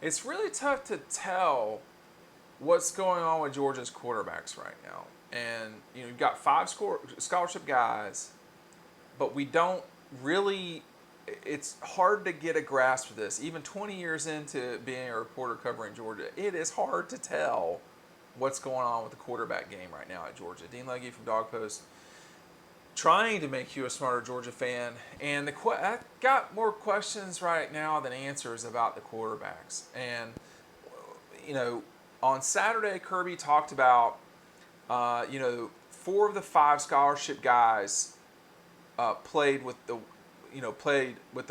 it's really tough to tell what's going on with Georgia's quarterbacks right now. And you've got five scholarship guys, but we don't really. It's hard to get a grasp of this. Even 20 years into being a reporter covering Georgia, it is hard to tell what's going on with the quarterback game right now at Georgia. Dean Legge from Dog Post trying to make you a smarter Georgia fan, and I got more questions right now than answers about the quarterbacks. And on Saturday, Kirby talked about four of the five scholarship guys played with the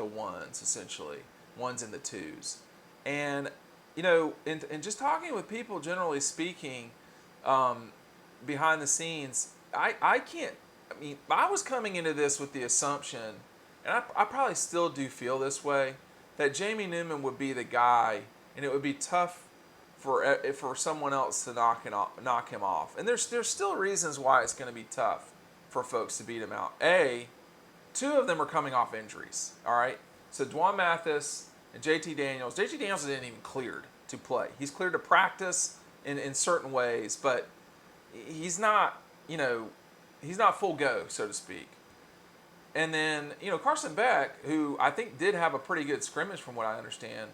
ones essentially, ones and the twos, and and just talking with people generally speaking, behind the scenes, I can't. I mean, I was coming into this with the assumption, and I probably still do feel this way, that Jamie Newman would be the guy, and it would be tough for someone else to knock him off. And there's still reasons why it's going to be tough for folks to beat him out. Two of them are coming off injuries. All right, so Mathis and JT Daniels. JT Daniels isn't even cleared to play. He's cleared to practice in certain ways, but he's not. He's not full go, so to speak. And then, Carson Beck, who I think did have a pretty good scrimmage from what I understand,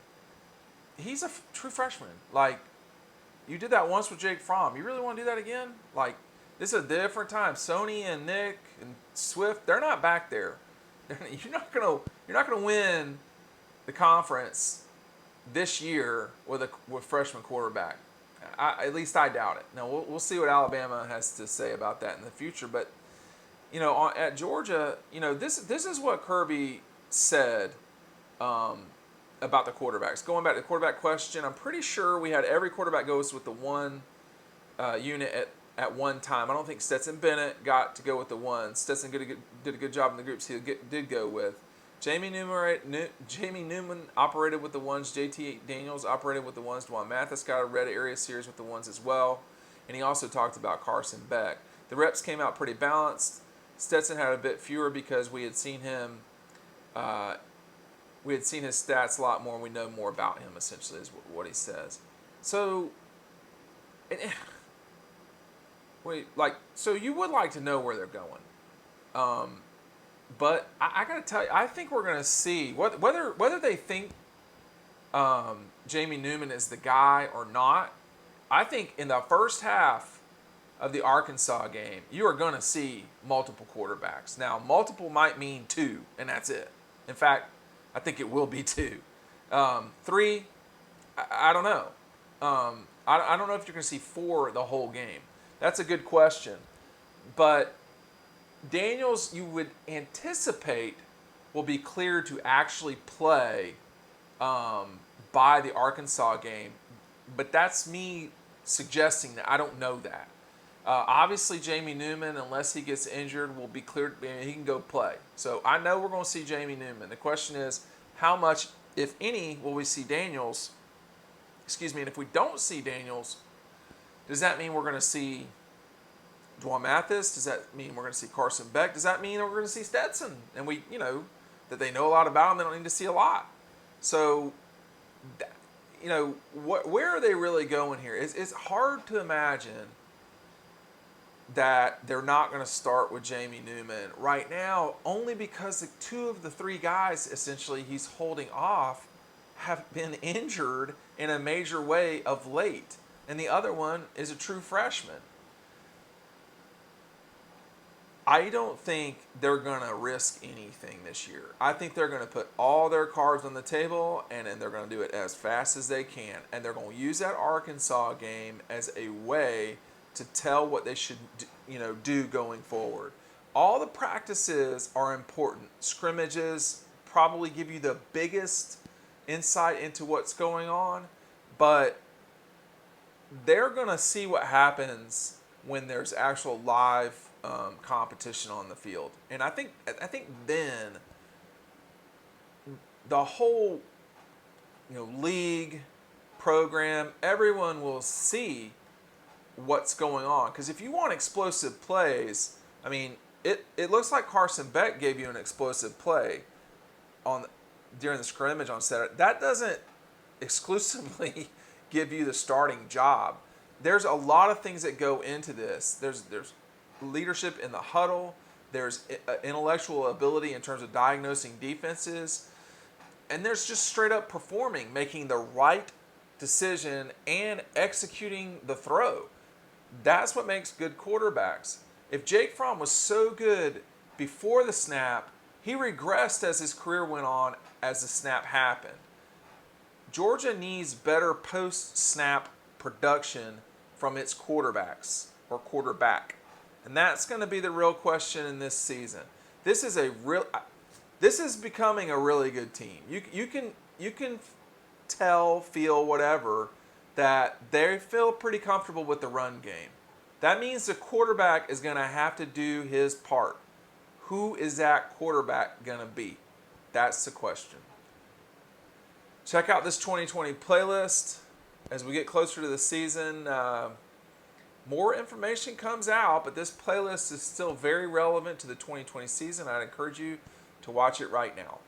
he's a true freshman. Like, you did that once with Jake Fromm. You really want to do that again? Like, this is a different time. Sony and Nick and Swift, they're not back there. You're not gonna win the conference this year with freshman quarterback. At least I doubt it. Now we'll see what Alabama has to say about that in the future. But at Georgia, this is what Kirby said about the quarterbacks. Going back to the quarterback question, I'm pretty sure we had every quarterback goes with the one unit at one time. I don't think Stetson Bennett got to go with the one. Stetson did a good job in the groups he did go with. Jamie Newman operated with the ones. JT Daniels operated with the ones. Mathis got a red area series with the ones as well. And he also talked about Carson Beck. The reps came out pretty balanced. Stetson had a bit fewer because we had seen him. We had seen his stats a lot more, and we know more about him. Essentially, is what he says. So, so you would like to know where they're going. But I got to tell you, I think we're going to see whether they think Jamie Newman is the guy or not. I think in the first half of the Arkansas game, you are going to see multiple quarterbacks. Now, multiple might mean two, and that's it. In fact, I think it will be two. Three, I don't know. I don't know if you're going to see four the whole game. That's a good question. But Daniels, you would anticipate, will be cleared to actually play by the Arkansas game. But that's me suggesting that. I don't know that. Obviously, Jamie Newman, unless he gets injured, will be cleared. He can go play. So I know we're going to see Jamie Newman. The question is, how much, if any, will we see Daniels? And if we don't see Daniels, does that mean we're going to see Mathis? Does that mean we're going to see Carson Beck? Does that mean we're going to see Stetson? And that they know a lot about him, they don't need to see a lot. So, where are they really going here? It's hard to imagine that they're not going to start with Jamie Newman right now, only because the two of the three guys, essentially, he's holding off have been injured in a major way of late. And the other one is a true freshman. I don't think they're going to risk anything this year. I think they're going to put all their cards on the table, and then they're going to do it as fast as they can. And they're going to use that Arkansas game as a way to tell what they should do going forward. All the practices are important. Scrimmages probably give you the biggest insight into what's going on, but they're going to see what happens when there's actual live competition on the field. And I think then the whole league program, everyone will see what's going on. Because if you want explosive plays, I mean, it looks like Carson Beck gave you an explosive play during the scrimmage on Saturday. That doesn't exclusively give you the starting job. There's a lot of things that go into this. There's leadership in the huddle. There's intellectual ability in terms of diagnosing defenses. And there's just straight up performing, making the right decision and executing the throw. That's what makes good quarterbacks. If Jake Fromm was so good before the snap, he regressed as his career went on as the snap happened. Georgia needs better post-snap production from its quarterbacks or quarterback. And that's going to be the real question in this season. This is becoming a really good team. You can tell, feel, whatever, that they feel pretty comfortable with the run game. That means the quarterback is going to have to do his part. Who is that quarterback going to be? That's the question. Check out this 2020 playlist. As we get closer to the season, more information comes out, but this playlist is still very relevant to the 2020 season. I'd encourage you to watch it right now.